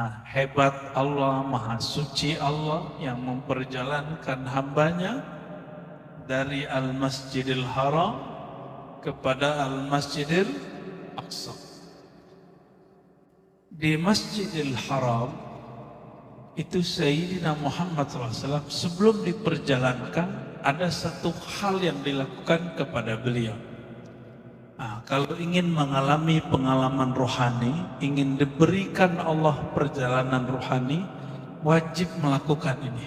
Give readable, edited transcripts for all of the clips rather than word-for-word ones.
Maha hebat Allah, maha suci Allah yang memperjalankan hambanya dari Al-Masjidil Haram kepada Al-Masjidil Aqsa. Di Masjidil Haram itu Sayyidina Muhammad SAW sebelum diperjalankan ada satu hal yang dilakukan kepada beliau. Kalau ingin mengalami pengalaman rohani, ingin diberikan Allah perjalanan rohani, wajib melakukan ini.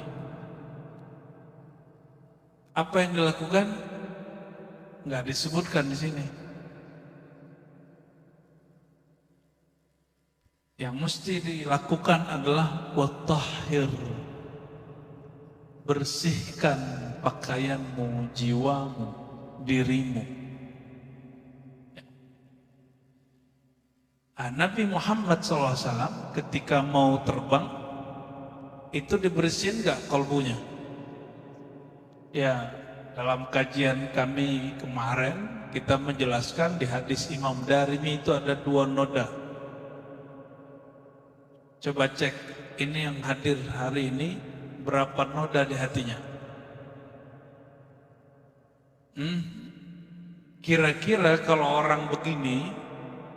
Apa yang dilakukan? Nggak disebutkan di sini. Yang mesti dilakukan adalah watahhir, bersihkan pakaianmu, jiwamu, dirimu. Nabi Muhammad SAW ketika mau terbang itu dibersihin nggak kolbunya? Ya, dalam kajian kami kemarin kita menjelaskan di hadis Imam Darimi itu ada 2 noda. Coba cek ini yang hadir hari ini berapa noda di hatinya? Kira-kira kalau orang begini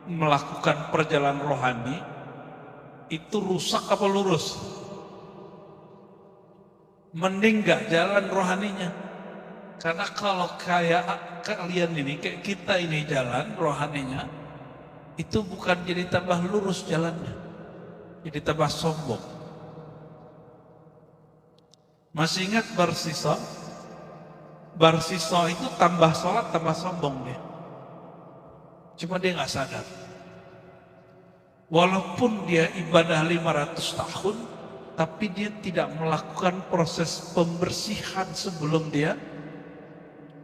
melakukan perjalanan rohani itu rusak apa lurus? Mending gak jalan rohaninya. Karena kalau kayak kalian ini, kayak kita ini jalan rohaninya, itu bukan jadi tambah lurus jalannya, jadi tambah sombong. Masih ingat Barsiso? Barsiso itu tambah sholat tambah sombong dia. Cuma dia nggak sadar. Walaupun dia ibadah 500 tahun, tapi dia tidak melakukan proses pembersihan sebelum dia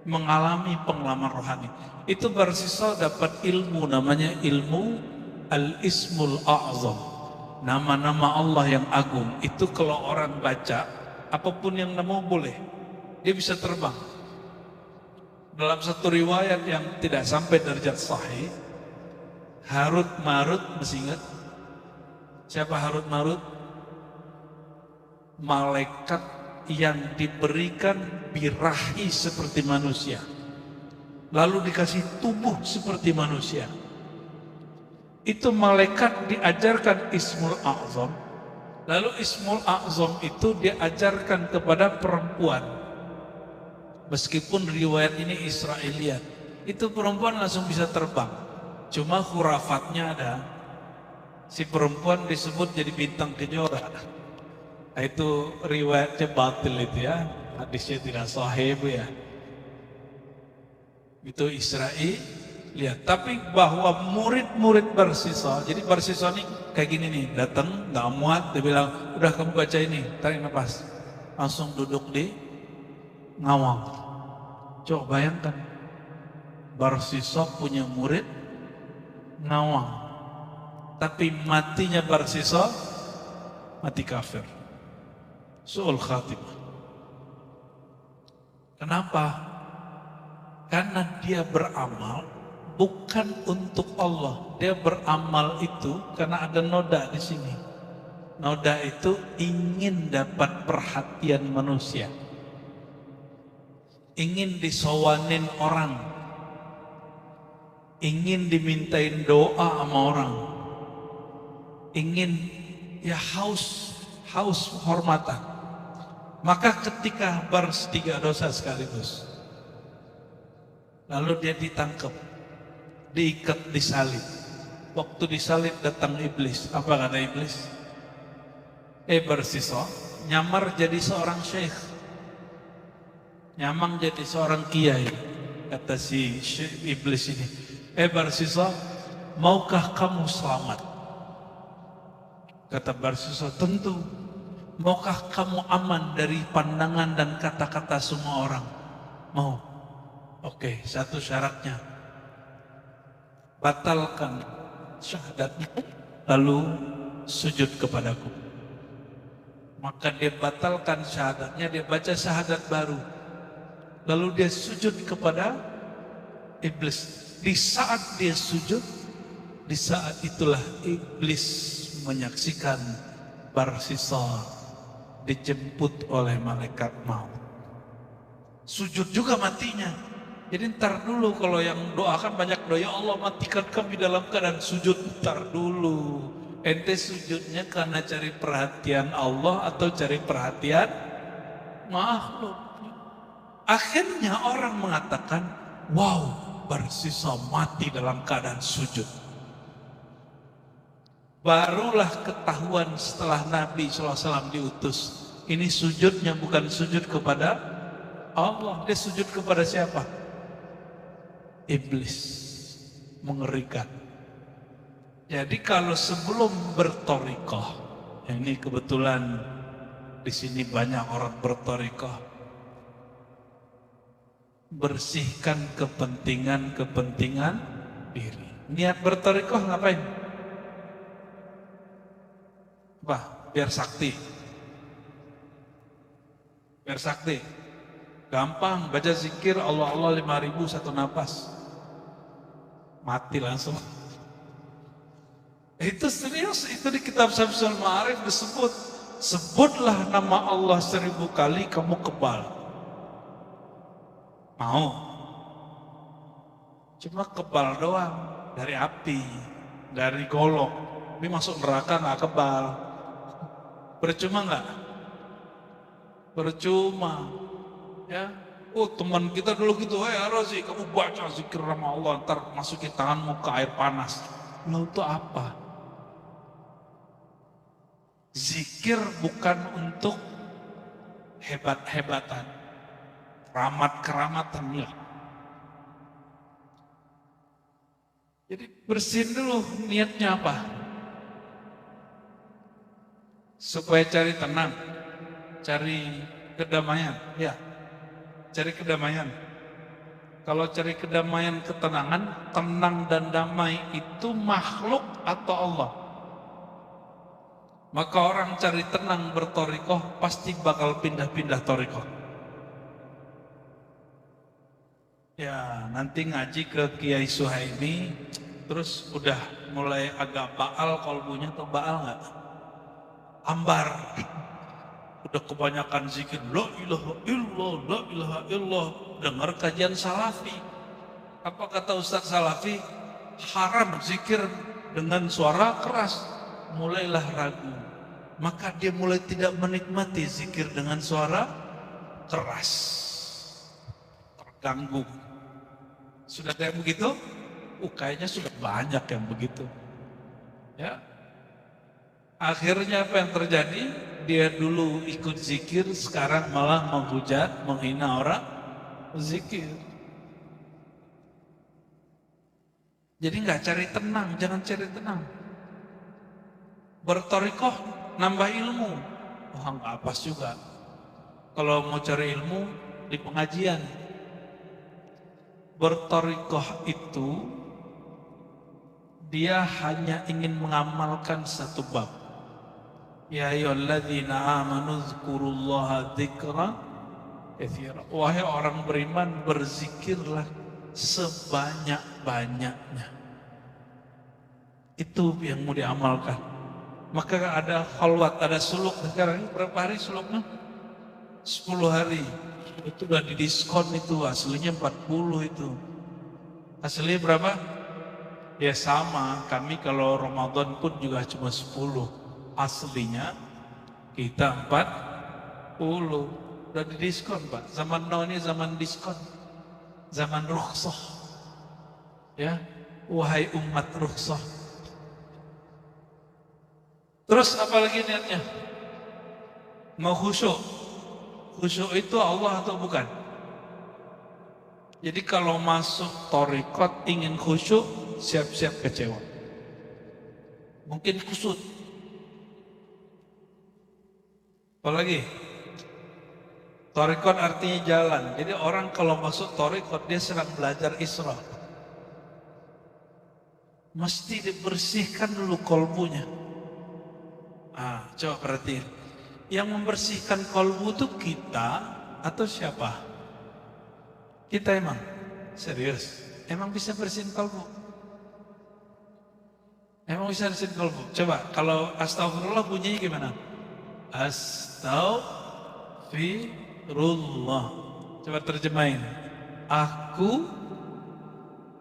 mengalami pengalaman rohani. Itu Barsiso dapat ilmu, namanya ilmu Al-Ismul A'zam. Nama-nama Allah yang agung. Itu kalau orang baca, apapun yang nama boleh. Dia bisa terbang. Dalam satu riwayat yang tidak sampai derajat sahih, Harut Marut, masih ingat? Siapa Harut Marut? Malaikat yang diberikan birahi seperti manusia, lalu dikasih tubuh seperti manusia. Itu malaikat diajarkan Ismul A'zam, lalu Ismul A'zam itu diajarkan kepada perempuan. Meskipun riwayat ini Israiliyat, itu perempuan langsung bisa terbang. Cuma khurafatnya ada. Si perempuan disebut jadi bintang kejora. Itu riwayatnya batil itu ya. Hadisnya tidak sahih ya. Itu Israiliyat. Tapi bahwa murid-murid Barsiso, jadi Barsiso ini kayak gini nih, datang nggak muat, dia bilang, udah kamu baca ini, tarik nafas, langsung duduk di ngawang. Coba bayangkan, Barsiso punya murid ngawang, tapi matinya Barsiso mati kafir, su'ul khatimah. Kenapa? Karena dia beramal bukan untuk Allah. Dia beramal itu karena ada noda di sini. Noda itu ingin dapat perhatian manusia, ingin disowanin orang, ingin dimintain doa sama orang, ingin ya haus hormatan. Maka ketika bertiga dosa sekaligus, lalu dia ditangkap, diikat, disalib. Waktu disalib datang iblis. Apa kata iblis? Barsiso nyamar jadi seorang syekh, nyamang jadi seorang kiai. Kata si iblis ini, Barsiso, maukah kamu selamat? Kata Barsiso, tentu. Maukah kamu aman dari pandangan dan kata-kata semua orang? Mau. Oke, satu syaratnya, batalkan syahadatnya, lalu sujud kepadaku. Maka dia batalkan syahadatnya, dia baca syahadat baru, lalu dia sujud kepada iblis. Di saat dia sujud, di saat itulah iblis menyaksikan Barsisa dijemput oleh malaikat maut. Sujud juga matinya. Jadi ntar dulu kalau yang doakan banyak doa, ya Allah matikan kami dalam keadaan sujud. Ntar dulu. Ente sujudnya karena cari perhatian Allah atau cari perhatian makhluk. Akhirnya orang mengatakan, wow, Barsisa mati dalam keadaan sujud. Barulah ketahuan setelah Nabi SAW diutus, ini sujudnya bukan sujud kepada Allah, dia sujud kepada siapa? Iblis. Mengerikan. Jadi kalau sebelum bertorikoh, ini kebetulan di sini banyak orang bertorikoh, bersihkan kepentingan diri. Niat bertorikoh ngapain? Apa? Biar sakti. Biar sakti. Gampang, baca zikir Allah Allah 5.000 satu nafas. Mati langsung. Itu serius, itu di kitab Syamsul Ma'arif disebut. Sebutlah nama Allah 1000 kali kamu kebal. Mau? Cuma kebal doang, dari api, dari golok. Ini masuk neraka nggak kebal. Percuma nggak? Percuma. Ya, oh teman kita dulu gitu, Rozi, kamu baca zikir nama Allah, ntar masukin tanganmu ke air panas. Lalu itu apa? Zikir bukan untuk hebat-hebatan, keramat-keramatan ya. Jadi bersihin dulu niatnya apa? Supaya cari tenang, cari kedamaian, ya. Cari kedamaian. Kalau cari kedamaian, ketenangan, tenang dan damai itu makhluk atau Allah? Maka orang cari tenang bertorikoh pasti bakal pindah-pindah torikoh. Ya nanti ngaji ke Kiai Suhaimi, terus udah mulai agak baal kolbunya, atau baal nggak? Ambar. Udah kebanyakan zikir, la ilaha illallah, la ilaha illallah. Dengar kajian salafi. Apa kata Ustaz Salafi? Haram zikir dengan suara keras. Mulailah ragu. Maka dia mulai tidak menikmati zikir dengan suara keras. Terganggu. Sudah kayak begitu? Kayaknya sudah banyak yang begitu. Ya. Akhirnya apa yang terjadi? Dia dulu ikut zikir, sekarang malah menghujat, menghina orang zikir. Jadi nggak cari tenang, jangan cari tenang. Bertorikoh, nambah ilmu. Wah nggak pas juga. Kalau mau cari ilmu di pengajian. Bertorikoh itu dia hanya ingin mengamalkan satu bab. Ya ayyuhalladzina amanu dzkurullaha dzikran katsira. Wahai orang beriman, berzikirlah sebanyak-banyaknya. Itu yang mau diamalkan. Maka ada khalwat, ada suluk. Sekarang ini berapa hari suluknya? 10 hari. Itu udah didiskon itu, aslinya 40 itu. Aslinya berapa? Ya sama, kami kalau Ramadan pun juga cuma 10. Aslinya kita 40. Udah didiskon Pak. Zaman now ini zaman diskon, zaman rukhsah. Ya, wahai umat rukhsah. Terus apalagi niatnya? Mau khusyuk. Khusyuk itu Allah atau bukan? Jadi kalau masuk thariqat ingin khusyuk, siap-siap kecewa. Mungkin kusut. Apalagi? Thariqat artinya jalan. Jadi orang kalau masuk thariqat dia sedang belajar Isra. Mesti dibersihkan dulu kolbunya. Coba perhatiin. Yang membersihkan kolbu itu kita atau siapa? Kita emang? Serius? Emang bisa bersihin kolbu? Emang bisa bersihin kolbu? Coba, kalau astagfirullah bunyinya gimana? Astaghfirullah. Coba terjemahin. Aku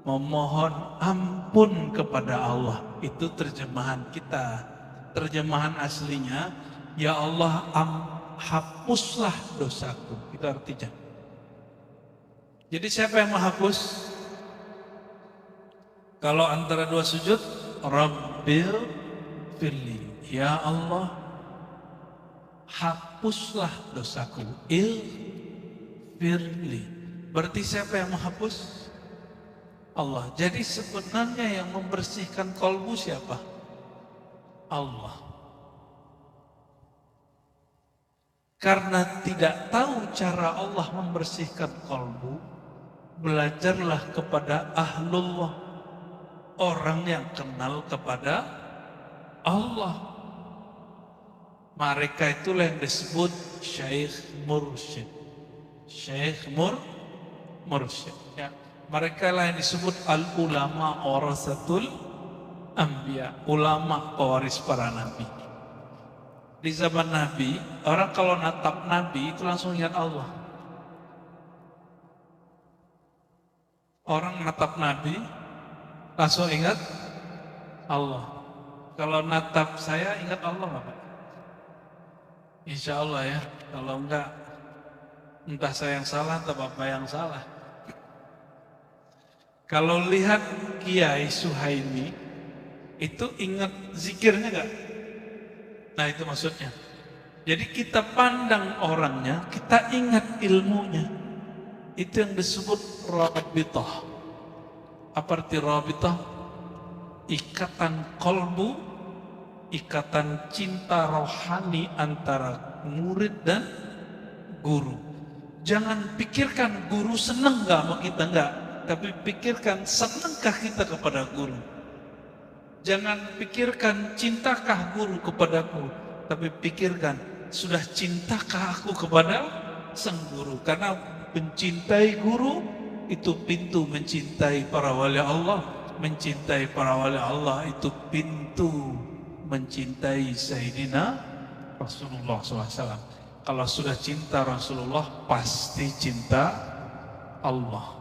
memohon ampun kepada Allah. Itu terjemahan kita. Terjemahan aslinya, ya Allah hapuslah dosaku. Itu artinya. Jadi siapa yang menghapus? Kalau antara dua sujud, Rabbil firli. Ya Allah, hapuslah dosaku. Firli. Berarti siapa yang menghapus? Allah. Jadi sebenarnya yang membersihkan kolbu siapa? Allah. Karena tidak tahu cara Allah membersihkan kolbu, belajarlah kepada ahlullah, orang yang kenal kepada Allah. Mereka itulah yang disebut Syekh Mursyid. Syekh Mursyid. Ya. Mereka lah yang disebut al-ulama warasatul anbiya, ulama pewaris para nabi. Di zaman Nabi, orang kalau natap Nabi itu langsung ingat Allah. Orang natap Nabi langsung ingat Allah. Kalau natap saya ingat Allah nggak Pak? Insya Allah ya. Kalau enggak, entah saya yang salah atau Bapak yang salah. Kalau lihat Kiai Suhaimi, itu ingat zikirnya enggak? Nah itu maksudnya. Jadi kita pandang orangnya, kita ingat ilmunya. Itu yang disebut rabitah. Apa arti rabitah? Ikatan kolbu, ikatan cinta rohani antara murid dan guru. Jangan pikirkan guru seneng gak sama kita, enggak. Tapi pikirkan senangkah kita kepada guru. Jangan pikirkan cintakah guru kepadaku, tapi pikirkan sudah cintakah aku kepada sang guru. Karena mencintai guru itu pintu mencintai para wali Allah. Mencintai para wali Allah itu pintu mencintai Sayyidina Rasulullah SAW. Kalau sudah cinta Rasulullah, pasti cinta Allah.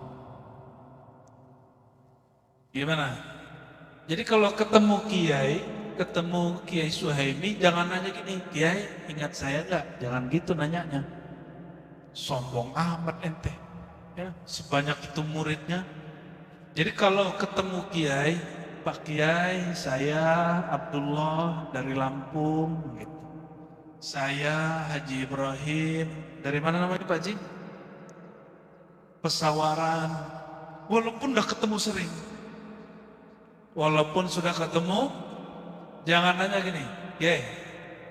Gimana? Jadi kalau ketemu Kiai Suhaimi, jangan nanya gini, Kiai ingat saya enggak? Jangan gitu nanyanya. Sombong amat ente. Ya, sebanyak itu muridnya. Jadi kalau ketemu Kiai, Pak Kiai, saya Abdullah dari Lampung gitu. Saya Haji Ibrahim, dari mana namanya Pak Haji? Pesawaran. Walaupun udah ketemu sering. Walaupun sudah ketemu, jangan nanya gini, Kiai,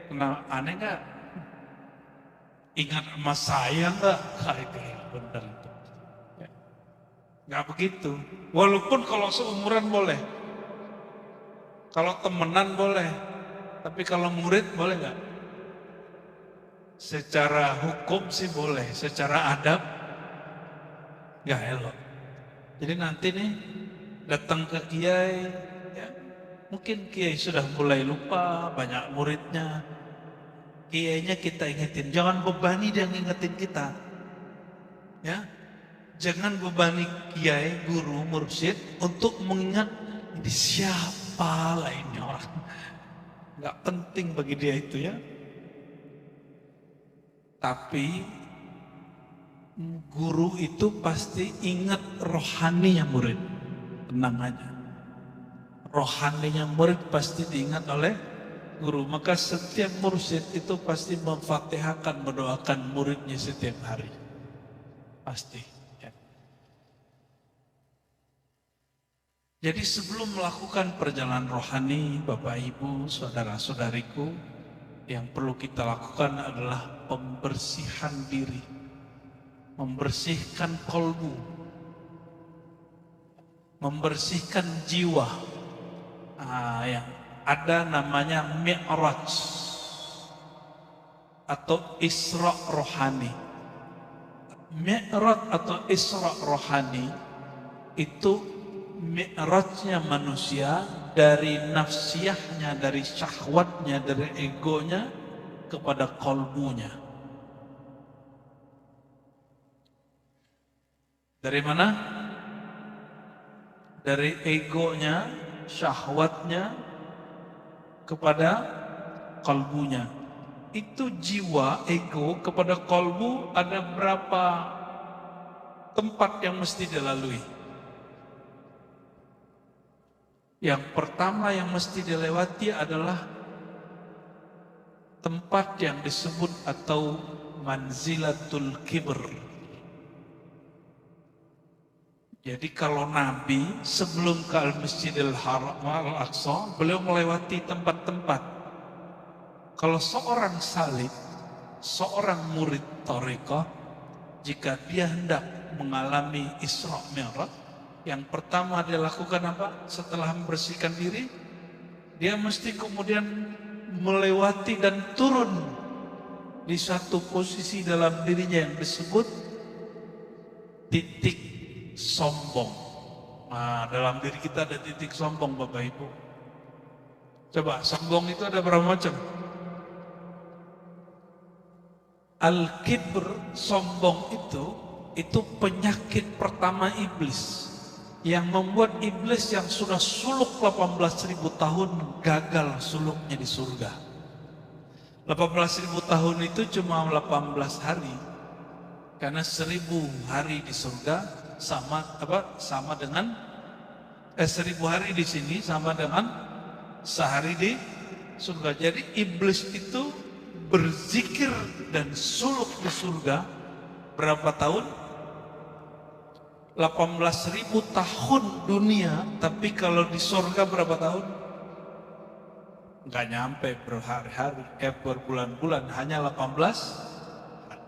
kenal aneh nggak? Ingat sama saya nggak? Kayak bener itu. Ya. Nggak begitu. Walaupun kalau seumuran boleh, kalau temenan boleh, tapi kalau murid boleh nggak? Secara hukum sih boleh, secara adab nggak elok. Jadi nanti nih datang ke Kiai, ya, mungkin Kiai sudah mulai lupa, banyak muridnya. Kiainya kita ingetin, jangan bebani dia ngingetin kita. Ya, jangan bebani Kiai, guru, mursyid untuk mengingat ini siapa lah ini orang. Nggak penting bagi dia itu ya. Tapi guru itu pasti ingat rohaninya murid. Tenang aja. Rohaninya murid pasti diingat oleh guru. Maka setiap mursyid itu pasti memfatihahkan, mendoakan muridnya setiap hari. Pasti. Ya. Jadi sebelum melakukan perjalanan rohani, Bapak Ibu, saudara-saudariku, yang perlu kita lakukan adalah pembersihan diri. Membersihkan kolbu. Membersihkan jiwa. Yang ada namanya Mi'raj atau Isra rohani. Mi'raj atau Isra rohani itu Mi'rajnya manusia dari nafsiyahnya, dari syahwatnya, dari egonya kepada kolbunya. Dari mana? Dari egonya, syahwatnya kepada kolbunya. Itu jiwa, ego kepada kolbu ada berapa tempat yang mesti dilalui. Yang pertama yang mesti dilewati adalah tempat yang disebut atau manzilatul kibr. Jadi kalau Nabi sebelum ke Al-Masjidil Haram Al-Aqsa, beliau melewati tempat-tempat. Kalau seorang salib, seorang murid thariqah, jika dia hendak mengalami Isra Mi'raj, yang pertama dia lakukan apa? Setelah membersihkan diri, dia mesti kemudian melewati dan turun di satu posisi dalam dirinya yang disebut titik sombong. Nah, dalam diri kita ada titik sombong, Bapak Ibu. Coba, sombong itu ada berapa macam? Al-kibr, sombong itu penyakit pertama iblis yang membuat iblis yang sudah suluk 18.000 tahun gagal suluknya di surga. 18.000 tahun itu cuma 18 hari, karena 1.000 hari di surga sama dengan 1.000 hari di sini sama dengan sehari di surga. Jadi iblis itu berzikir dan suluk di surga berapa tahun? 18.000 tahun dunia, tapi kalau di surga berapa tahun? Nggak nyampe berhari-hari, berbulan-bulan, hanya 18 hari.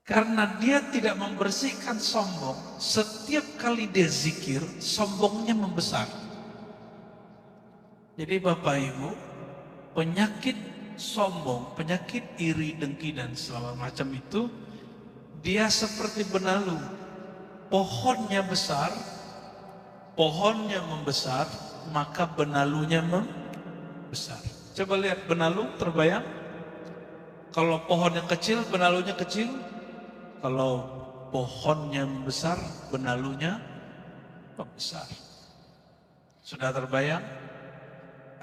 Karena dia tidak membersihkan sombong, setiap kali dia zikir, sombongnya membesar. Jadi Bapak Ibu, penyakit sombong, penyakit iri, dengki dan segala macam itu, dia seperti benalu. Pohonnya besar, pohonnya membesar, maka benalunya membesar. Coba lihat benalu, terbayang? Kalau pohonnya kecil, benalunya kecil. Kalau pohonnya membesar, benalunya membesar. Sudah terbayang?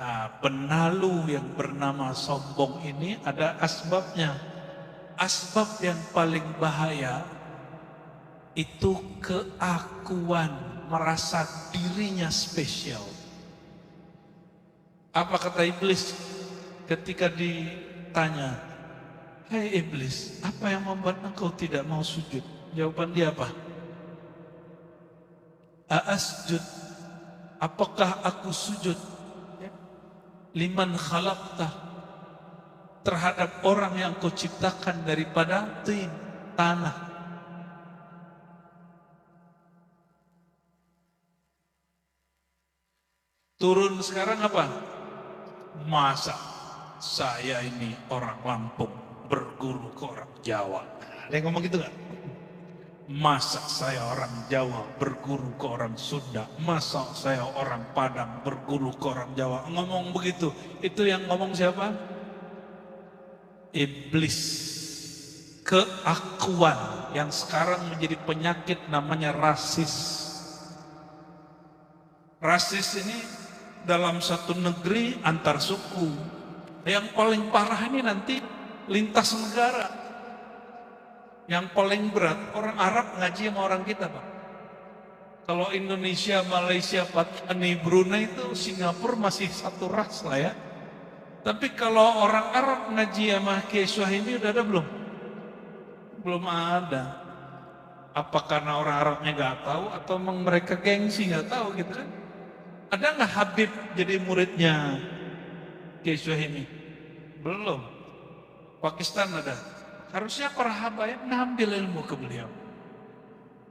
Nah, benalu yang bernama sombong ini ada asbabnya. Asbab yang paling bahaya itu keakuan, merasa dirinya spesial. Apa kata iblis ketika ditanya, "Hai iblis, apa yang membuat engkau tidak mau sujud?" Jawaban dia apa? "Aasjud, apakah aku sujud liman khalaqtah, terhadap orang yang kau ciptakan daripada tin, tanah." Turun sekarang apa? Masa saya ini orang Lampung berguru ke orang Jawa? Ada yang ngomong gitu gak? Masa saya orang Jawa berguru ke orang Sunda? Masa saya orang Padang berguru ke orang Jawa? Ngomong begitu. Itu yang ngomong siapa? Iblis. Keakuan yang sekarang menjadi penyakit namanya rasis. Rasis ini dalam satu negeri antar suku. Yang paling parah ini nanti lintas negara. Yang paling berat orang Arab ngaji sama orang kita, Pak. Kalau Indonesia, Malaysia, Patani, Brunei itu Singapura masih satu ras lah ya. Tapi kalau orang Arab ngaji sama Kiai Suhaimi udah ada belum? Belum ada. Apa karena orang Arabnya nggak tahu atau memang mereka gengsi nggak tahu gitu kan? Ada nggak Habib jadi muridnya Kiai Suhaimi? Belum. Pakistan ada. Harusnya para habaib ngambil ilmu ke beliau.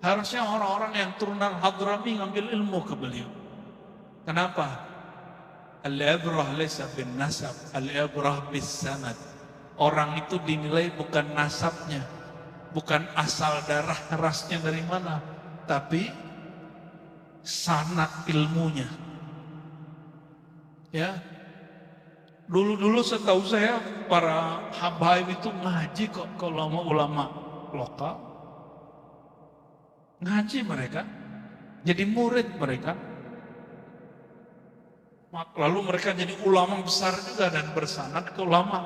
Harusnya orang-orang yang turunan Hadrami ngambil ilmu ke beliau. Kenapa? Al-ibrah laysa bin nasab, al-ibrah bis sanad. Orang itu dinilai bukan nasabnya, bukan asal darah rasnya dari mana, tapi sanad ilmunya. Ya, dulu setahu saya para habaib itu ngaji kok, kalau ulama lokal ngaji mereka, jadi murid mereka. Lalu mereka jadi ulama besar juga dan bersanad ke ulama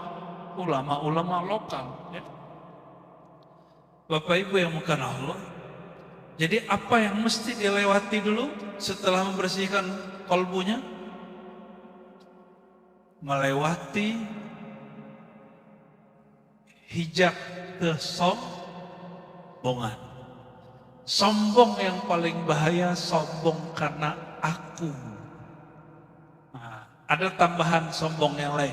lokal. Ya. Bapak Ibu yang bukan Allah. Jadi apa yang mesti dilewati dulu setelah membersihkan kalbunya? Melewati hijab kesombongan. Sombong yang paling bahaya, sombong karena aku. Nah, ada tambahan sombong yang lain.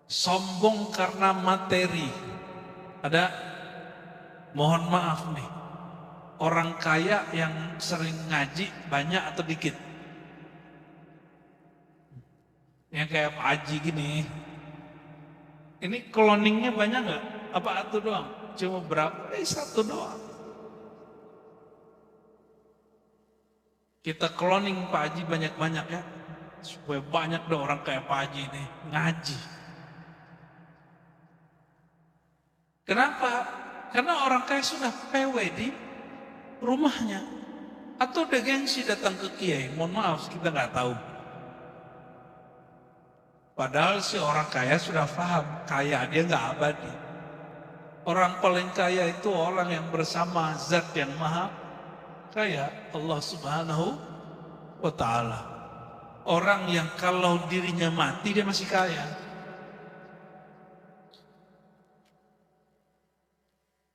Sombong karena materi. Ada, mohon maaf nih, orang kaya yang sering ngaji banyak atau dikit? Yang kayak Pak Haji gini, ini cloningnya banyak nggak? Apa satu doang? Cuma berapa? Satu doang. Kita cloning Pak Haji banyak-banyak ya, supaya banyak deh orang kayak Pak Haji ini ngaji. Kenapa? Karena orang kaya sudah PW di rumahnya, atau udah gengsi datang ke kiai. Mohon maaf, kita nggak tahu. Padahal si orang kaya sudah paham, kaya dia nggak abadi. Orang paling kaya itu orang yang bersama zat yang maha kaya, Allah Subhanahu wa ta'ala. Orang yang kalau dirinya mati dia masih kaya.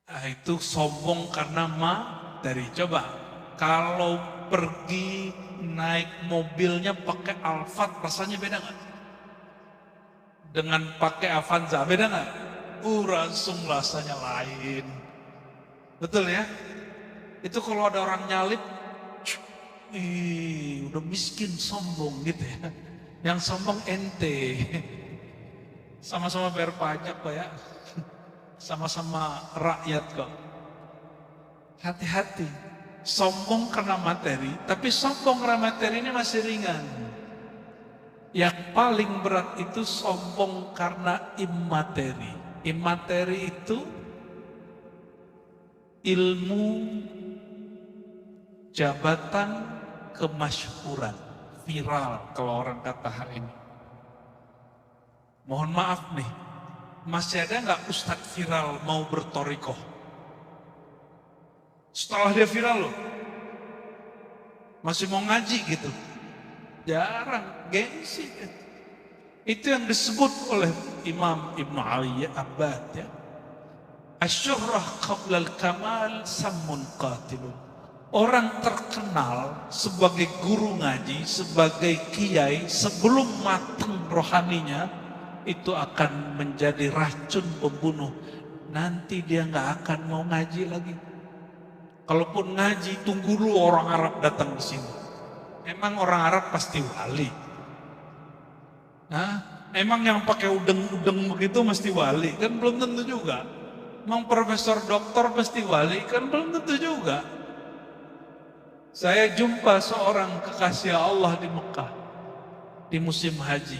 Nah, itu sombong karena materi. Coba kalau pergi naik mobilnya pakai Alphard, rasanya beda nggak? Dengan pakai Avanza, beda nggak? Langsung rasanya lain. Betul ya? Itu kalau ada orang nyalip, udah miskin sombong gitu ya. Yang sombong ente. Sama-sama bayar pajak kok ya. Sama-sama rakyat kok. Hati-hati. Sombong karena materi, tapi sombong karena materi ini masih ringan. Yang paling berat itu sombong karena immateri. Immateri itu ilmu, jabatan, kemasyhuran, viral kalau orang kata hari ini. Mohon maaf nih, masih ada nggak ustadz viral mau bertorikoh? Setelah dia viral loh, masih mau ngaji gitu. Jarang, gengsi. Itu yang disebut oleh Imam Ibn Ali Abbad ya. Asyuhrah qabla al-kamal sammun qatilun. Orang terkenal sebagai guru ngaji, sebagai kiai, sebelum matang rohaninya, itu akan menjadi racun pembunuh. Nanti dia nggak akan mau ngaji lagi. Kalaupun ngaji, tunggu dulu orang Arab datang ke sini. Emang orang Arab pasti wali? Nah, emang yang pakai udeng-udeng begitu mesti wali? Kan belum tentu juga. Emang profesor doktor pasti wali? Kan belum tentu juga. Saya jumpa seorang kekasih Allah di Mekah di musim haji,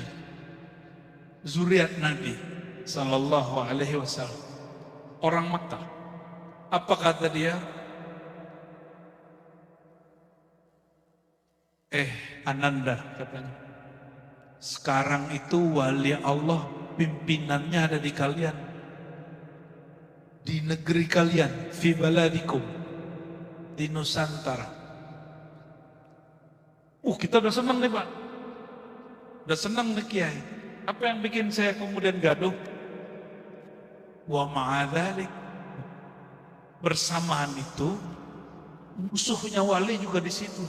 zuriat Nabi Sallallahu Alaihi Wasallam, orang Mekah. Apa kata dia? Ananda katanya, sekarang itu wali Allah pimpinannya ada di kalian, di negeri kalian, fi baladikum, di Nusantara. Kita udah senang nih Pak, udah senang nih Kiai. Apa yang bikin saya kemudian gaduh? Wa ma'adzalik, bersamaan itu musuhnya wali juga di situ.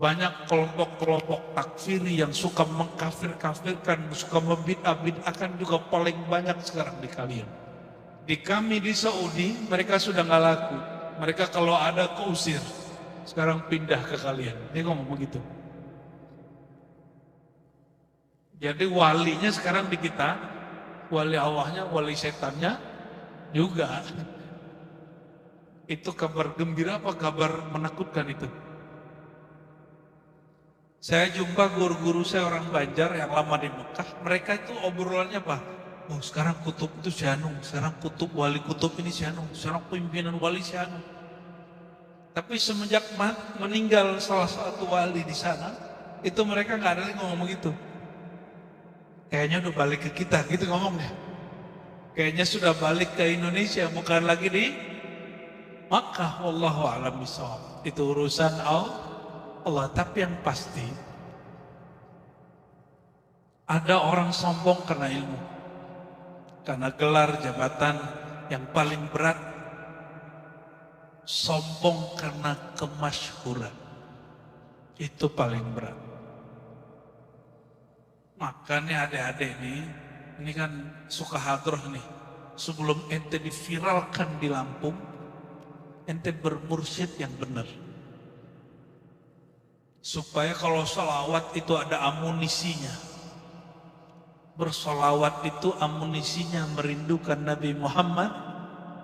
Banyak kelompok-kelompok takfiri yang suka mengkafir-kafirkan, suka membid'ah-bid'ahkan juga paling banyak sekarang di kalian. Di kami di Saudi, mereka sudah nggak laku. Mereka kalau ada keusir. Sekarang pindah ke kalian. Dia ngomong begitu. Jadi walinya sekarang di kita, wali Allahnya, wali setannya juga. Itu kabar gembira apa kabar menakutkan itu? Saya jumpa guru-guru saya orang Banjar yang lama di Mekah, mereka itu obrolannya apa? Oh sekarang kutub itu si Anu, sekarang kutub wali kutub ini si Anu, sekarang pimpinan wali si Anu. Tapi semenjak meninggal salah satu wali di sana, itu mereka nggak ada lagi ngomong gitu. Kayaknya udah balik ke kita, gitu ngomongnya. Kayaknya sudah balik ke Indonesia, bukan lagi di Makkah. Wallahu a'lam bishawab. Itu urusan Allah. Tapi yang pasti, ada orang sombong karena ilmu, karena gelar jabatan yang paling berat. Sombong karena kemasyhuran, itu paling berat. Makanya adik-adik ini kan suka hadroh nih. Sebelum ente diviralkan di Lampung, ente bermursyid yang benar. Supaya kalau sholawat itu ada amunisinya. Bersolawat itu amunisinya merindukan Nabi Muhammad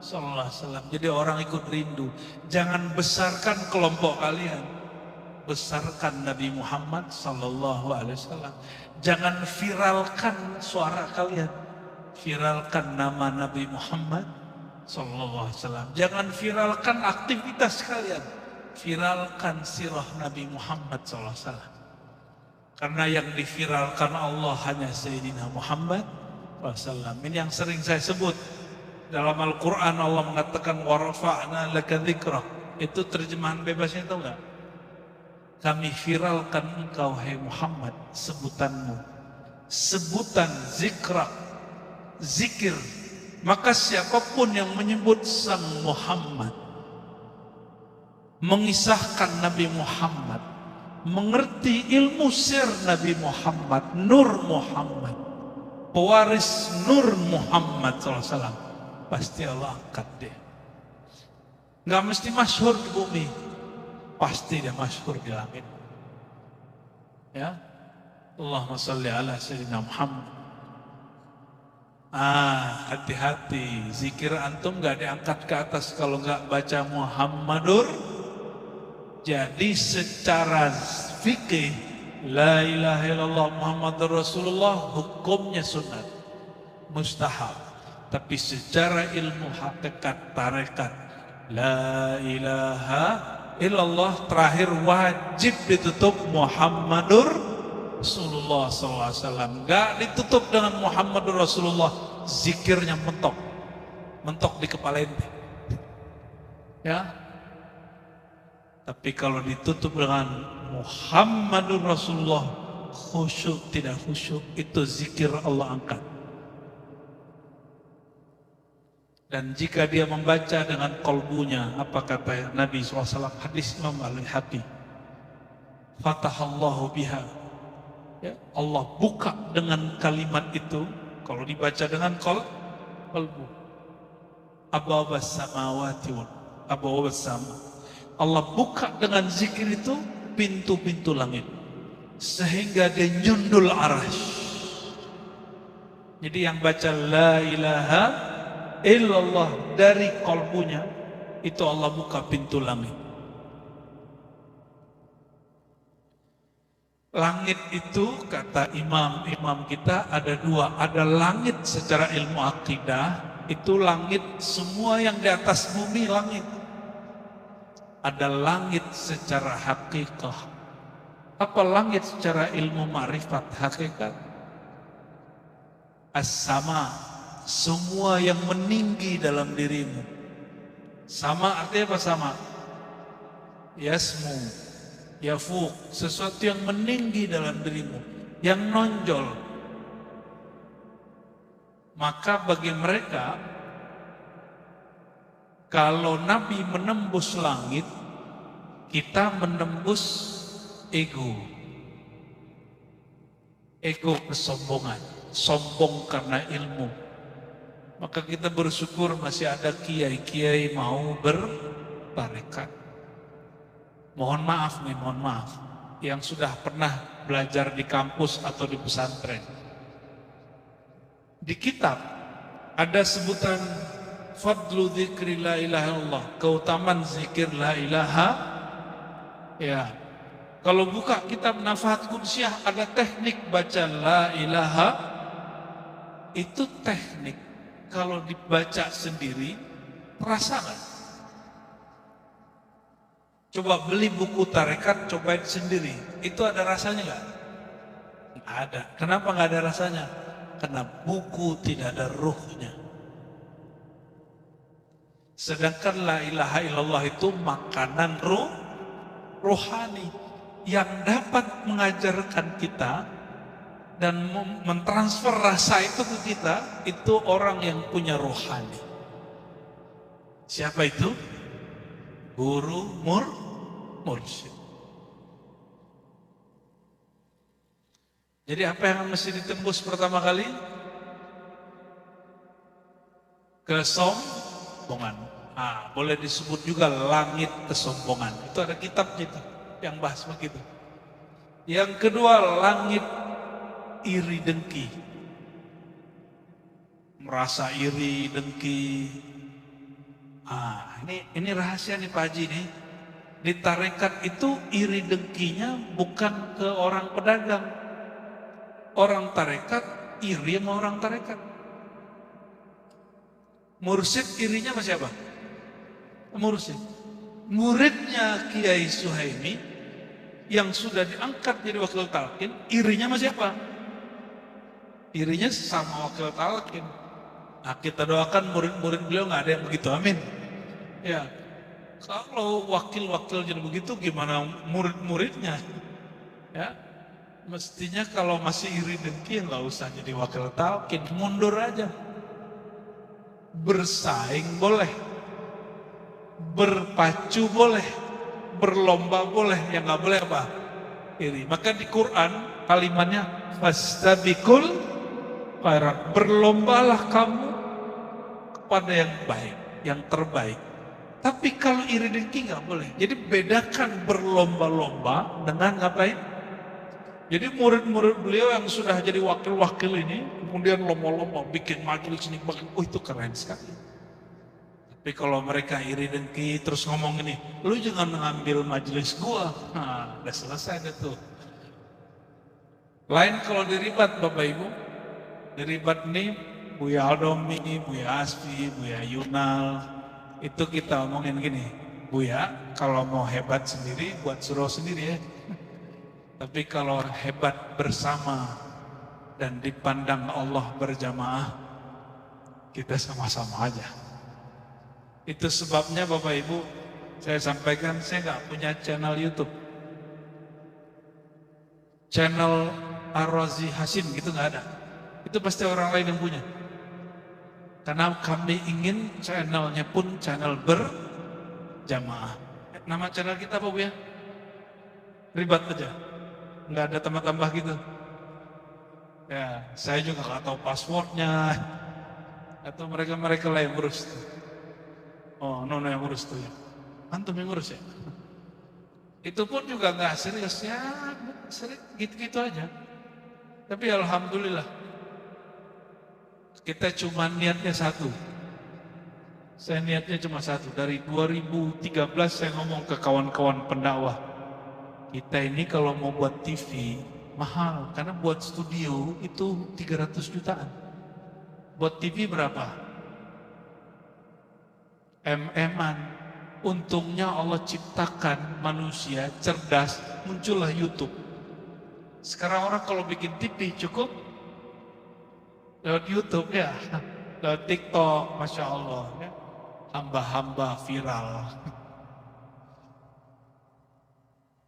Sallallahu Alaihi Wasallam. Jadi orang ikut rindu. Jangan besarkan kelompok kalian, besarkan Nabi Muhammad Sallallahu Alaihi Wasallam. Jangan viralkan suara kalian, viralkan nama Nabi Muhammad Sallallahu Alaihi Wasallam. Jangan viralkan aktivitas kalian, viralkan sirah Nabi Muhammad Sallallahu Alaihi Wasallam. Karena yang diviralkan Allah hanya Sayyidina Muhammad SAW. Ini yang sering saya sebut. Dalam Al-Quran Allah mengatakan warafa'na laka dzikrak. Itu terjemahan bebasnya tahu nggak? Kami viralkan engkau hai Muhammad sebutanmu. Sebutan zikrak, zikir. Maka siapapun yang menyebut sang Muhammad, mengisahkan Nabi Muhammad, mengerti ilmu sir Nabi Muhammad, Nur Muhammad, pewaris Nur Muhammad SAW, pasti Allah angkat dia. Nggak mesti masyhur di bumi, pasti dia masyhur di langit. Ya, Allahumma sholli ala Sayyidina Muhammad. Hati-hati, zikir antum nggak diangkat ke atas kalau nggak baca Muhammadur. Jadi secara fikih la ilaha illallah Muhammadur Rasulullah hukumnya sunat, mustahab. Tapi secara ilmu hakikat tarekat la ilaha illallah terakhir wajib ditutup Muhammadur Rasulullah SAW. Gak ditutup dengan Muhammadur Rasulullah, zikirnya mentok di kepala ente. Ya. Tapi kalau ditutup dengan Muhammadur Rasulullah, khusyuk tidak khusyuk, itu zikir Allah angkat. Dan jika dia membaca dengan kolbunya, apa kata Nabi SAW, hadis Imam Al-Hakim, fatahallahu biha, ya, Allah buka dengan kalimat itu. Kalau dibaca dengan kolbu, abwabas samawati wal abwabas sama, Allah buka dengan zikir itu pintu-pintu langit sehingga dia nyundul arasy. Jadi yang baca la ilaha illallah dari kolbunya, itu Allah buka pintu langit. Langit itu kata imam-imam kita ada dua. Ada langit secara ilmu akidah, itu langit semua yang di atas bumi langit. Ada langit secara hakikah. Apa langit secara ilmu ma'rifat hakikat? As-sama, semua yang meninggi dalam dirimu. Sama artinya apa sama? Yasmu, yafuq, sesuatu yang meninggi dalam dirimu, yang nonjol. Maka bagi mereka, kalau Nabi menembus langit, kita menembus ego. Ego kesombongan, sombong karena ilmu. Maka kita bersyukur masih ada kiai-kiai mau bertarekat. Mohon maaf nih, mohon maaf, yang sudah pernah belajar di kampus atau di pesantren. Di kitab ada sebutan fadlu dzikri la ilaha illallah, keutamaan zikir la ilaha. Ya, kalau buka kitab Nafahat Qudsiah ada teknik baca la ilaha. Itu teknik. Kalau dibaca sendiri terasa nggak? Coba beli buku tarekat, cobain sendiri. Itu ada rasanya nggak? Nggak ada. Kenapa nggak ada rasanya? Karena buku tidak ada ruhnya. Sedangkan la ilaha illallah itu makanan rohani yang dapat mengajarkan kita dan mentransfer rasa itu ke kita, itu orang yang punya rohani. Siapa itu? Guru mursyid. Jadi apa yang mesti ditembus pertama kali? Kesombongan. Boleh disebut juga langit kesombongan. Itu ada kitabnya itu yang bahas begitu. Yang kedua, langit iri dengki. Merasa iri dengki. Ini rahasia nih Pak Haji nih. Di tarekat itu iri dengkinya bukan ke orang pedagang. Orang tarekat iri sama orang tarekat. Mursyid irinya sama siapa? Mursyid. Muridnya Kiai Suhaimi yang sudah diangkat jadi wakil talqin, irinya sama siapa? Irinya sama wakil talqin. Kita doakan murid-murid beliau nggak ada yang begitu, amin. Ya, kalau wakil-wakil jadi begitu, gimana murid-muridnya? Ya, mestinya kalau masih iri dengki nggak usah jadi wakil talqin, mundur aja. Bersaing boleh, berpacu boleh, berlomba boleh, yang nggak boleh apa? Iri. Maka di Quran kalimatnya fastabiqul khairat, berlombalah kamu kepada yang baik, yang terbaik. Tapi kalau iri dengki nggak boleh. Jadi bedakan berlomba-lomba dengan ngapain? Jadi murid-murid beliau yang sudah jadi wakil-wakil ini, kemudian lomba-lomba bikin majelis ini, itu keren sekali. Tapi kalau mereka iri dengki terus ngomong ini, lu jangan mengambil majelis gua, udah selesai deh tuh. Lain kalau diribat Bapak Ibu, diribat nih Buya Aldomi, Buya Asfi, Buya Yunal. Itu kita omongin gini, Buya kalau mau hebat sendiri buat surau sendiri ya. Tapi kalau hebat bersama dan dipandang Allah berjamaah, kita sama-sama aja. Itu sebabnya Bapak Ibu, saya sampaikan saya nggak punya channel YouTube. Channel Ar-Razi Hasim gitu nggak ada. Itu pasti orang lain yang punya. Karena kami ingin channelnya pun channel berjamaah. Nama channel kita apa Bu ya? Ribat aja. Nggak ada tambah-tambah gitu. Ya, saya juga nggak tahu passwordnya. Atau mereka lah yang ngurus. Oh, Nono yang ngurus tuh ya. Antum yang ngurus ya. Itu pun juga nggak serius ya, serius gitu-gitu aja. Tapi alhamdulillah. Kita cuma niatnya satu. Saya niatnya cuma satu. Dari 2013 saya ngomong ke kawan-kawan pendakwah. Kita ini kalau mau buat TV mahal. Karena buat studio itu 300 jutaan. Buat TV berapa? MM-an. Untungnya Allah ciptakan manusia cerdas. Muncullah YouTube. Sekarang orang kalau bikin TV cukup lewat YouTube ya, lewat TikTok, Masya Allah ya. Hamba-hamba viral.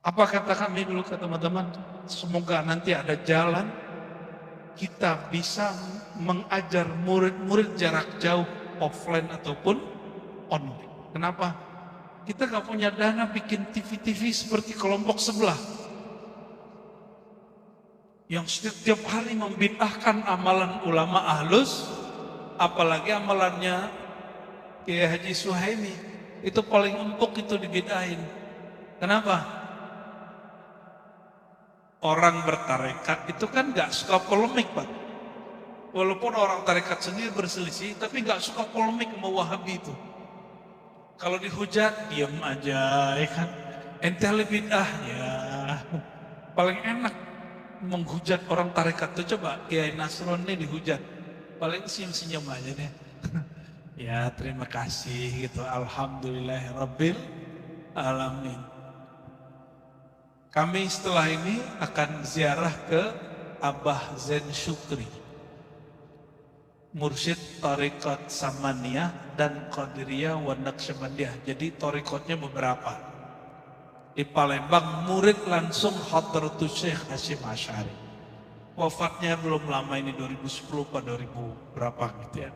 Apa kata kami dulu ke teman-teman? Semoga nanti ada jalan kita bisa mengajar murid-murid jarak jauh, offline ataupun online. Kenapa? Kita gak punya dana bikin TV-TV seperti kelompok sebelah yang setiap hari membid'ahkan amalan ulama ahlus, apalagi amalannya Kiai Haji Suhaimi, itu paling empuk itu dibid'ahin. Kenapa? Orang bertarekat itu kan gak suka polemik Pak. Walaupun orang tarekat sendiri berselisih, tapi nggak suka polemik sama Wahabi itu. Kalau dihujat, diam aja, ya kan? Ente ahli bid'ah, ya. Paling enak menghujat orang tarekat itu, coba Kiai Nasroni dihujat. Paling senyum-senyum aja deh. Ya, terima kasih gitu. Alhamdulillahirabbil alamin. Kami setelah ini akan ziarah ke Abah Zain Syukri, mursyid tarekat Samaniyah dan Qadiriyah wa Naqsyabandiyah. Jadi tarekatnya beberapa. Di Palembang murid langsung Hadratus Syekh Hasyim Asy'ari. Wafatnya belum lama ini, 2010 atau 2000 berapa gitu ya.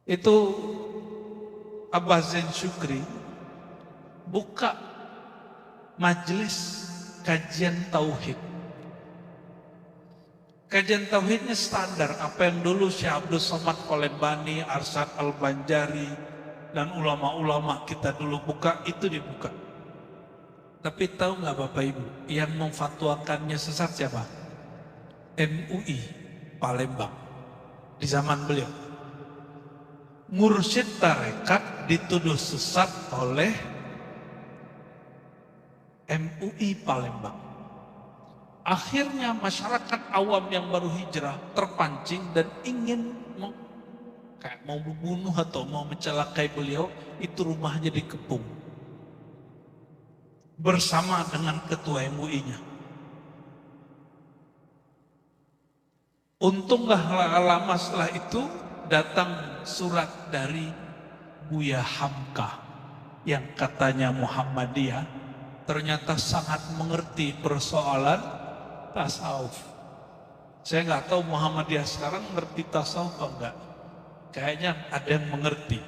Itu Abah Zain Syukri buka majelis kajian tauhid. Kajian tauhidnya standar, apa yang dulu Syekh Abdul Somad Palembani, Arsyad Al-Banjari, dan ulama-ulama kita dulu buka, itu dibuka. Tapi tahu nggak Bapak Ibu, yang memfatwakannya sesat siapa? MUI Palembang di zaman beliau. Mursyid tarekat dituduh sesat oleh MUI Palembang. Akhirnya masyarakat awam yang baru hijrah terpancing dan ingin mau membunuh atau mau mencelakai beliau. Itu rumahnya dikepung bersama dengan ketua MUI-nya. Untung gak lama setelah itu datang surat dari Buya Hamka yang katanya Muhammadiyah, ternyata sangat mengerti persoalan tasawuf. Saya nggak tahu Muhammadiyah sekarang ngerti tasawuf atau enggak. Kayaknya ada yang mengerti.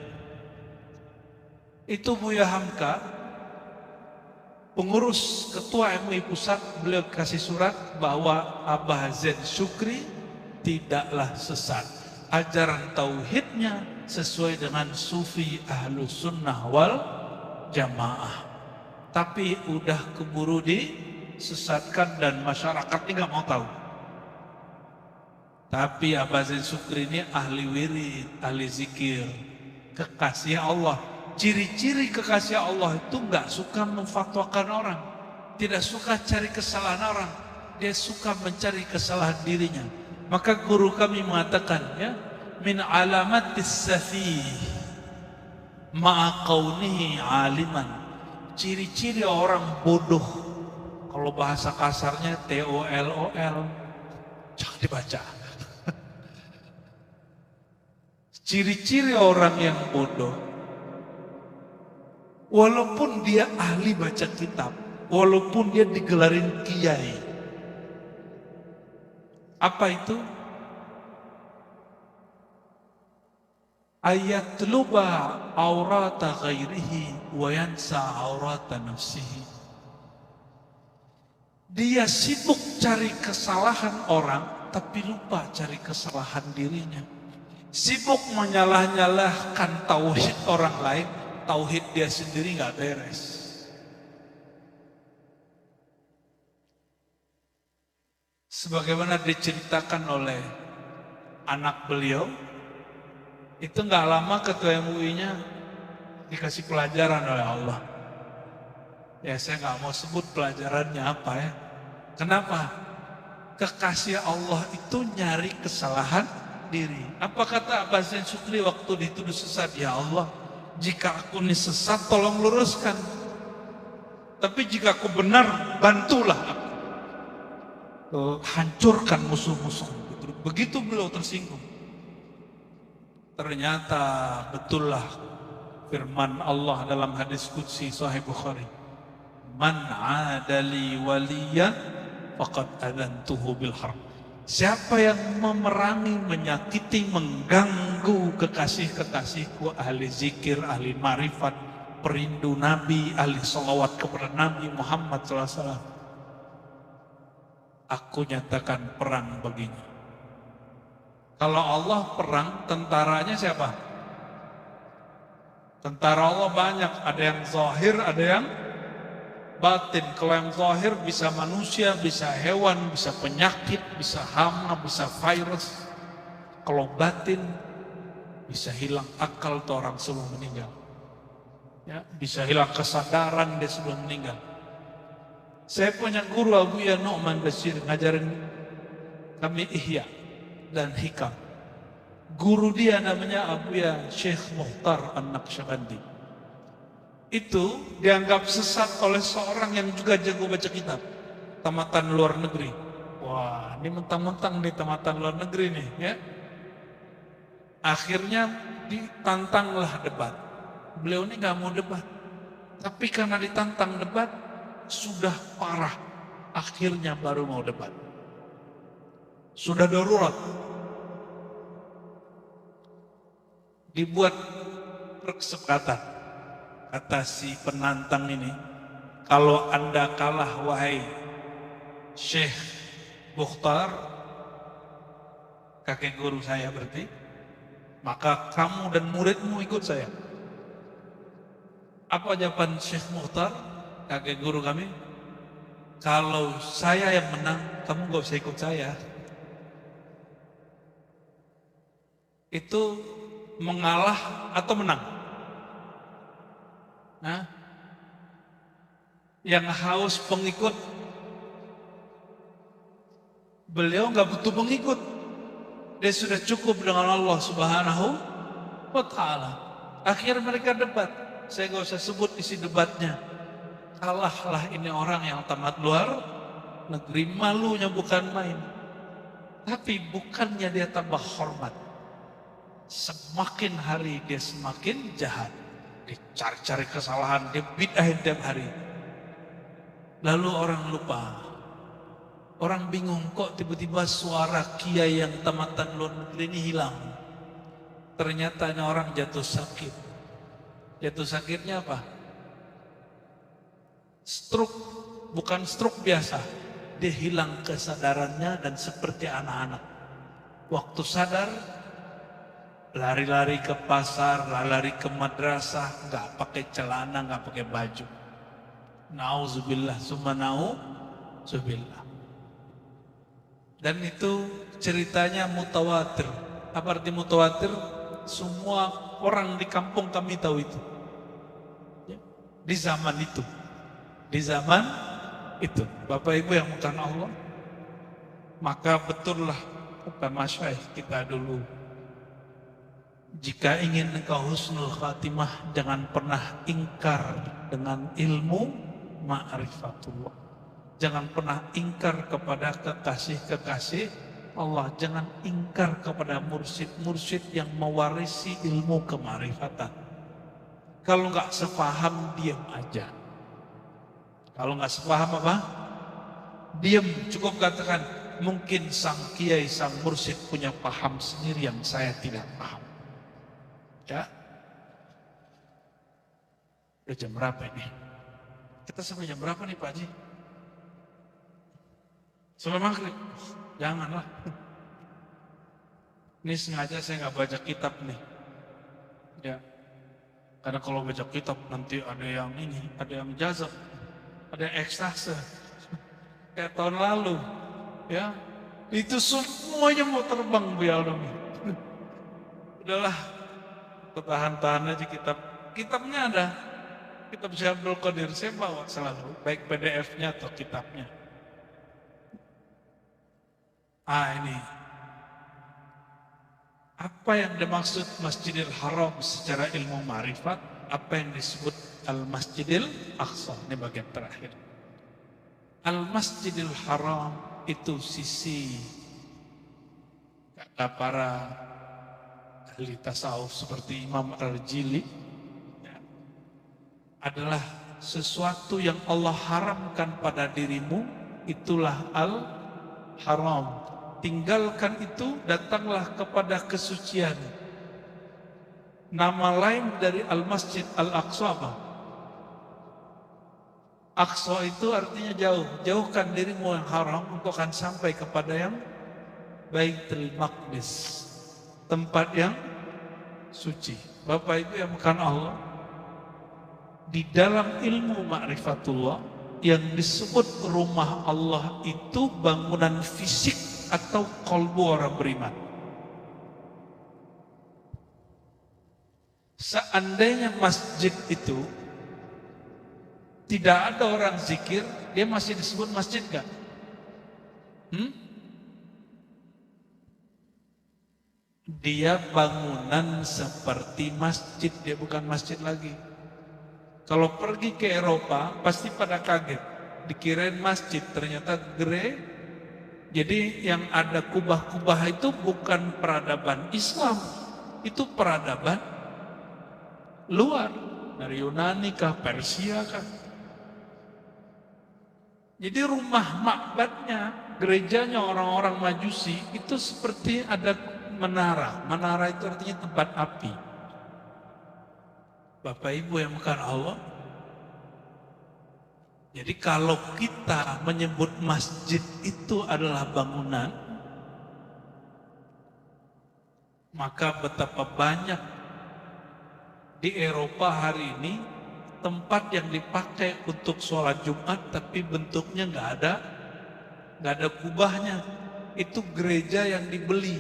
Itu Buya Hamka, pengurus ketua MUI pusat, beliau kasih surat bahwa Abah Zain Syukri tidaklah sesat. Ajaran tauhidnya sesuai dengan sufi ahlus sunnah wal jamaah. Tapi udah keburu disesatkan dan masyarakat ini nggak mau tahu. Tapi Abah Zain Syukri ini ahli wirid, ahli zikir, kekasih Allah. Ciri-ciri kekasih Allah itu nggak suka memfatwakan orang, tidak suka cari kesalahan orang, dia suka mencari kesalahan dirinya. Maka guru kami mengatakan, ya, min alamatis safih ma'a kaunihi aliman. Ciri-ciri orang bodoh, kalau bahasa kasarnya TOLOL, jangan dibaca. Ciri-ciri orang yang bodoh, walaupun dia ahli baca kitab, walaupun dia digelarin kiai, apa itu? Ayat luba aurata ghairihi wa yansa aurata nafsihi. Dia sibuk cari kesalahan orang, tapi lupa cari kesalahan dirinya. Sibuk menyalah-nyalahkan tauhid orang lain, tauhid dia sendiri nggak beres. Sebagaimana diceritakan oleh anak beliau, itu nggak lama ketua MUI-nya dikasih pelajaran oleh Allah. Ya, saya nggak mau sebut pelajarannya apa ya. Kenapa? Kekasih Allah itu nyari kesalahan diri. Apa kata Abah Zain Syukri waktu dituduh sesat? Ya Allah, jika aku ini sesat tolong luruskan. Tapi jika aku benar, bantulah aku. Hancurkan musuh-musuh. Begitu beliau tersinggung. Ternyata betullah firman Allah dalam hadis qudsi Sahih Bukhari, man adali waliyan faqad adantuhu bil harb. Siapa yang memerangi, menyakiti, mengganggu kekasih-kekasihku, ahli zikir, ahli marifat, perindu Nabi, ahli salawat kepada Nabi Muhammad SAW, aku nyatakan perang baginya. Kalau Allah perang, tentaranya siapa? Tentara Allah banyak, ada yang zahir, ada yang batin. Kalau yang zahir bisa manusia, bisa hewan, bisa penyakit, bisa hama, bisa virus. Kalau batin bisa hilang akal tuh orang sebelum meninggal. Ya, bisa hilang kesadaran dia sebelum meninggal. Saya punya guru Abu Ya Nu'man Bashir ngajarin kami ihya dan hikam. Guru dia namanya Abu Ya Syekh Mukhtar An-Naqsyabandi. Itu dianggap sesat oleh seorang yang juga jago baca kitab, tamatan luar negeri. Wah, ini mentang-mentang di tamatan luar negeri nih, ya. Akhirnya ditantanglah debat. Beliau ini nggak mau debat, tapi karena ditantang debat sudah parah, akhirnya baru mau debat. Sudah darurat. Dibuat kesepakatan. Kata si penantang ini, kalau Anda kalah wahai Syekh Mukhtar, kakek guru saya berarti, maka kamu dan muridmu ikut saya. Apa jawaban Syekh Mukhtar, kakek guru kami? Kalau saya yang menang, kamu gak usah ikut saya. Itu mengalah atau menang? Nah, yang haus pengikut, beliau nggak butuh pengikut. Dia sudah cukup dengan Allah Subhanahu wa Ta'ala. Akhir mereka debat. Saya nggak usah sebut isi debatnya. Kalahlah ini orang yang tamat luar negeri, malunya bukan main. Tapi bukannya dia tambah hormat. Semakin hari dia semakin jahat. Dicari-cari kesalahan, dia bid'ahin tiap hari. Lalu orang lupa. Orang bingung kok tiba-tiba suara kiai yang tamatan luar negeri ini hilang. Ternyata ini orang jatuh sakit. Jatuh sakitnya apa? Stroke, bukan stroke biasa. Dia hilang kesadarannya dan seperti anak-anak. Waktu sadar, lari-lari ke pasar, lari-lari ke madrasah, nggak pakai celana, nggak pakai baju. Nauzubillah, summa nauzubillah. Dan itu ceritanya mutawatir. Apa arti mutawatir? Semua orang di kampung kami tahu itu. Di zaman itu. Di zaman itu. Bapak Ibu yang bukan Allah. Maka betullah kata masyaikh kita dulu. Jika ingin engkau husnul khatimah, jangan pernah ingkar dengan ilmu ma'rifatullah. Jangan pernah ingkar kepada kekasih-kekasih Allah. Jangan ingkar kepada mursyid-mursyid yang mewarisi ilmu kemarifatan. Kalau nggak sepaham, diam aja. Kalau nggak sepaham apa? Diam, cukup katakan, mungkin sang kiai, sang mursyid punya paham sendiri yang saya tidak paham. Ya, udah jam berapa ini? Kita sampai jam berapa nih Pak Haji? Sampai maghrib? Janganlah. Ini sengaja saya nggak baca kitab nih. Ya, karena kalau baca kitab nanti ada yang ini, ada yang jazab, ada yang ekstase. Kayak tahun lalu, ya, itu semuanya mau terbang Bu Aldomi. Udahlah. Tahan-tahan aja kitabnya ada, kitab Syekh Abdul Qadir saya bawa selalu, baik PDF-nya atau kitabnya. Ini apa yang dimaksud Masjidil Haram secara ilmu ma'rifat, apa yang disebut Al-Masjidil Aqsa, ini bagian terakhir. Al-Masjidil Haram itu sisi kata para ahli tasawuf seperti Imam Al-Jili, ya, adalah sesuatu yang Allah haramkan pada dirimu, itulah al-haram. Tinggalkan itu, datanglah kepada kesucian. Nama lain dari Al-Masjid Al-Aqsa apa? Aqsa itu artinya jauh. Jauhkan dirimu yang haram, engkau akan sampai kepada yang Baitul Maqdis, tempat yang suci. Bapak Ibu yang bukan Allah, di dalam ilmu ma'rifatullah yang disebut rumah Allah itu bangunan fisik atau kalbu orang beriman. Seandainya masjid itu tidak ada orang zikir, dia masih disebut masjid gak? Dia bangunan seperti masjid, dia bukan masjid lagi. Kalau pergi ke Eropa, pasti pada kaget. Dikirain masjid, ternyata gereja. Jadi yang ada kubah-kubah itu bukan peradaban Islam, itu peradaban luar. Dari Yunani kah, Persia kah. Jadi rumah makbatnya, gerejanya orang-orang Majusi itu seperti ada menara. Menara itu artinya tempat api. Bapak Ibu yang bukan Allah. Jadi kalau kita menyebut masjid itu adalah bangunan, maka betapa banyak di Eropa hari ini tempat yang dipakai untuk sholat Jumat tapi bentuknya nggak ada kubahnya. Itu gereja yang dibeli.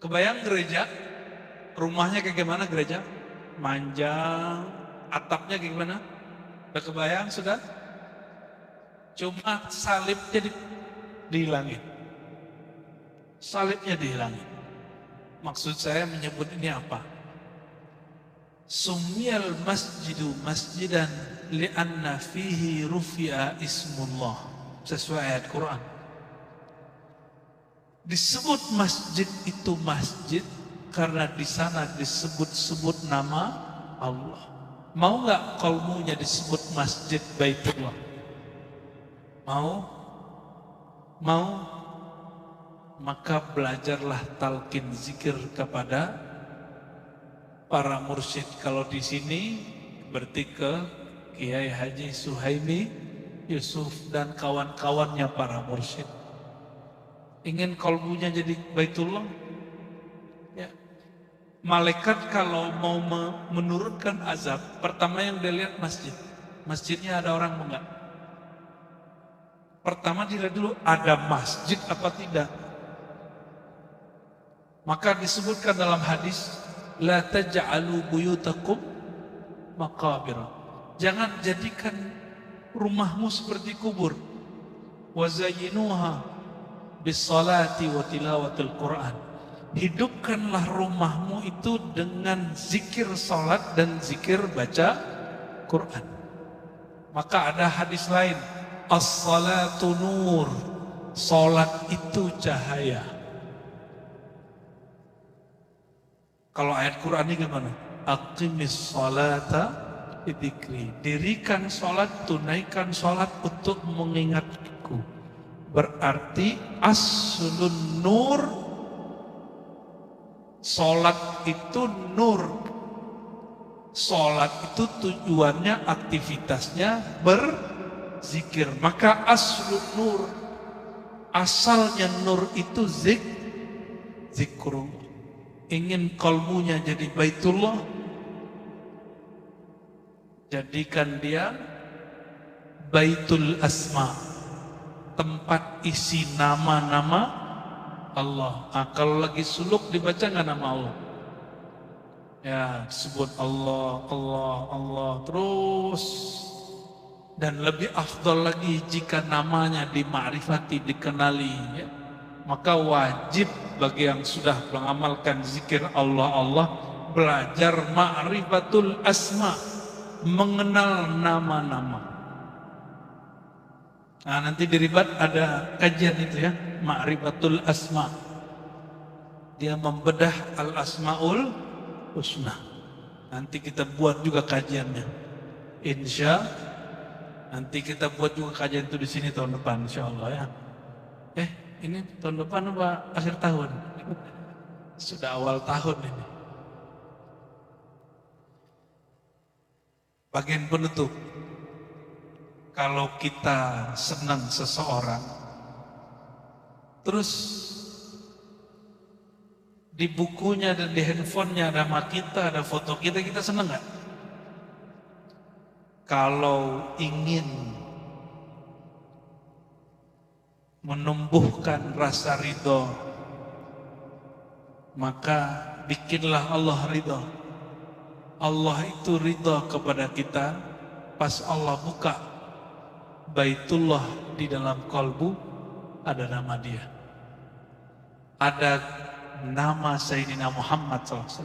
Kebayang gereja? Rumahnya kayak gimana gereja? Manjang, atapnya kayak gimana? Udah kebayang sudah? Cuma salibnya dihilangin. Salibnya dihilangin. Maksud saya menyebut ini apa? Sumiyal masjidu masjidan li'anna fihi rufi'a ismullah. Sesuai ayat Quran. Disebut masjid itu masjid karena di sana disebut-sebut nama Allah. Mau nggak kalbunya disebut masjid Baitullah? Mau? Mau? Maka belajarlah talqin zikir kepada para mursyid. Kalau di sini berarti ke Kiai Haji Suhaimi Yusuf dan kawan-kawannya para mursyid. Ingin kalbunya jadi Baitullah? Ya. Malaikat kalau mau menurunkan azab, pertama yang dia lihat masjid. Masjidnya ada orang enggak? Pertama dilihat dulu ada masjid apa tidak. Maka disebutkan dalam hadis, la taj'alu buyutakum maqabir. Jangan jadikan rumahmu seperti kubur. Wa zayyinuha bis-salati wa tilawatil Qur'an. Hidupkanlah rumahmu itu dengan zikir salat dan zikir baca Quran. Maka ada hadis lain, as-salatu nur. Salat itu cahaya. Kalau ayat Quran ini gimana? Aqimis salata dzikri. Dirikan salat, tunaikan salat untuk mengingatku. Berarti aslun nur. Salat itu nur. Salat itu tujuannya, aktivitasnya berzikir. Maka aslun nur. Asalnya nur itu zikrullah. Ingin kalbunya jadi Baitullah, jadikan dia Baitul Asma, tempat isi nama-nama Allah. Kalau lagi suluk dibaca nggak nama Allah? Ya, sebut Allah, Allah, Allah terus. Dan lebih afdal lagi jika namanya dimakrifati, dikenali, ya. Maka wajib bagi yang sudah mengamalkan zikir Allah, belajar ma'rifatul asma, mengenal nama-nama. Nah, nanti di Ribat ada kajian itu ya, ma'rifatul asma. Dia membedah al-asmaul husna. Nanti kita buat juga kajiannya. Nanti kita buat juga kajian itu di sini tahun depan, insyaallah ya. Ini tahun depan apa akhir tahun? Sudah awal tahun ini. Bagian penutup. Kalau kita senang seseorang, terus di bukunya dan di handphonenya ada nama kita, ada foto kita, kita senang nggak? kalau ingin menumbuhkan rasa ridho, maka bikinlah Allah ridho. Allah itu ridho kepada kita pas Allah buka Baitullah di dalam kalbu, ada nama dia, ada nama Sayyidina Muhammad SAW.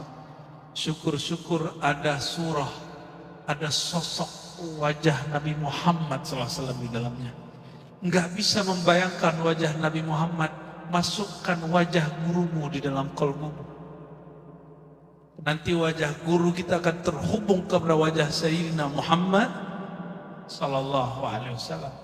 Syukur-syukur ada surah, ada sosok wajah Nabi Muhammad SAW di dalamnya. Enggak bisa membayangkan wajah Nabi Muhammad, masukkan wajah gurumu di dalam kalbumu. Nanti wajah guru kita akan terhubung kepada wajah Sayyidina Muhammad sallallahu alaihi wasallam.